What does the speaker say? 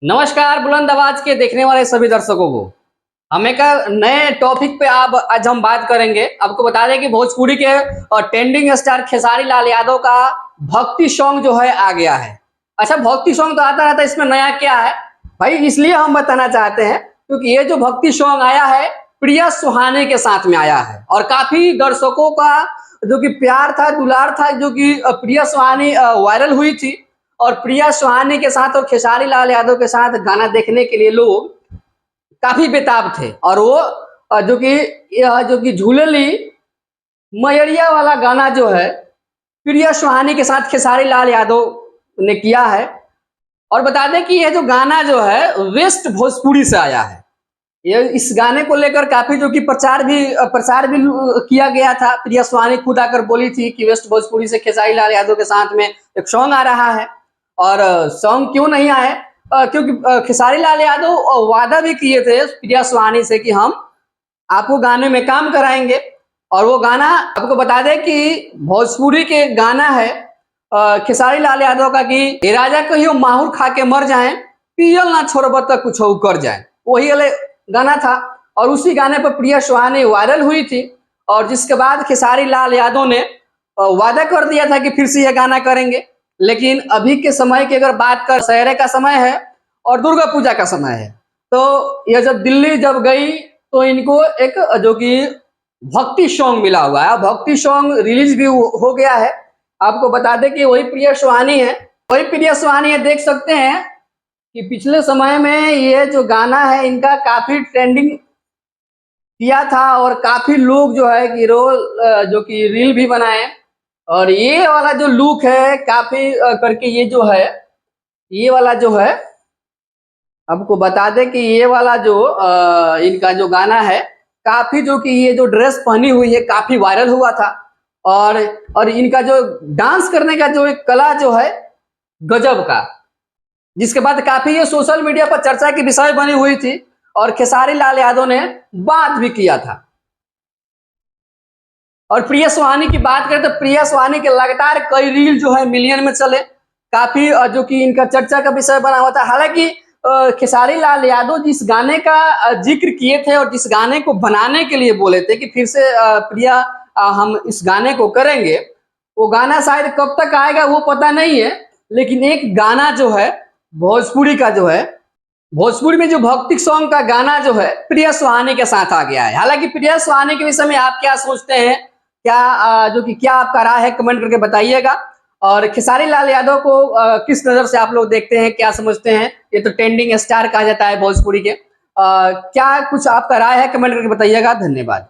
नमस्कार बुलंद आवाज के देखने वाले सभी दर्शकों को हम एक नए टॉपिक पे आज हम बात करेंगे। आपको बता दें कि भोजपुरी के ट्रेंडिंग स्टार खेसारी लाल यादव का भक्ति सॉन्ग जो है आ गया है। अच्छा, भक्ति सॉन्ग तो आता रहता है, इसमें नया क्या है भाई, इसलिए हम बताना चाहते हैं क्योंकि ये जो भक्ति सॉन्ग आया है प्रिया सुहाने के साथ में आया है और काफी दर्शकों का जो कि प्यार था, दुलार था, जो कि प्रिया सुहानी वायरल हुई थी और प्रिया सुहानी के साथ और खेसारी लाल यादव के साथ गाना देखने के लिए लोग काफी बेताब थे। और वो जो कि झूलली मयरिया वाला गाना जो है प्रिया सुहानी के साथ खेसारी लाल यादव ने किया है। और बता दें कि यह जो गाना जो है वेस्ट भोजपुरी से आया है। ये इस गाने को लेकर काफी जो कि प्रचार भी किया गया था। प्रिया सुहानी खुद आकर बोली थी कि वेस्ट भोजपुरी से खेसारी लाल यादव के साथ में एक सॉन्ग आ रहा है। और सॉन्ग क्यों नहीं आए, क्योंकि खेसारी लाल यादव वादा भी किए थे प्रिया सुहानी से कि हम आपको गाने में काम कराएंगे। और वो गाना आपको बता दें कि भोजपुरी के गाना है खेसारी लाल यादव का कि ए राजा कहियो माहौर खा के मर जाए, पियल ना छोड़ब तक कुछ कर जाए, वही वाले गाना था। और उसी गाने पर प्रिया सुहानी वायरल हुई थी और जिसके बाद खेसारी लाल यादव ने वादा कर दिया था कि फिर से यह गाना करेंगे। लेकिन अभी के समय की अगर बात कर, दशहरे का समय है और दुर्गा पूजा का समय है, तो यह जब दिल्ली गई तो इनको एक जो कि भक्ति सॉन्ग मिला हुआ है। भक्ति सॉन्ग रिलीज भी हो गया है। आपको बता दें कि वही प्रिया सुहानी है, देख सकते हैं कि पिछले समय में ये जो गाना है इनका काफी ट्रेंडिंग किया था और काफी लोग जो है कि जो कि रील भी बनाए। और ये वाला जो लुक है काफी करके ये वाला जो है आपको बता दें कि ये वाला जो इनका जो गाना है काफी जो कि ये जो ड्रेस पहनी हुई है काफी वायरल हुआ था। और इनका जो डांस करने का जो एक कला जो है गजब का, जिसके बाद काफी ये सोशल मीडिया पर चर्चा की विषय बनी हुई थी और खेसारी लाल यादव ने बात भी किया था। और प्रिया सुहानी की बात करें तो प्रिया सुहानी के लगातार कई रील जो है मिलियन में चले, काफी जो कि इनका चर्चा का विषय बना हुआ था। हालांकि खेसारी लाल यादव जिस गाने का जिक्र किए थे और जिस गाने को बनाने के लिए बोले थे कि फिर से प्रिया हम इस गाने को करेंगे, वो गाना शायद कब तक आएगा वो पता नहीं है। लेकिन एक गाना जो है भोजपुरी का जो है, भोजपुरी में जो भक्ति सॉन्ग का गाना जो है प्रिया सुहानी के साथ आ गया है। हालांकि प्रिया सुहानी के विषय में आप क्या सोचते हैं, क्या आपका राय है, कमेंट करके बताइएगा। और खेसारी लाल यादव को किस नजर से आप लोग देखते हैं, क्या समझते हैं, ये तो ट्रेंडिंग स्टार कहा जाता है भोजपुरी के। क्या कुछ आपका राय है, कमेंट करके बताइएगा। धन्यवाद।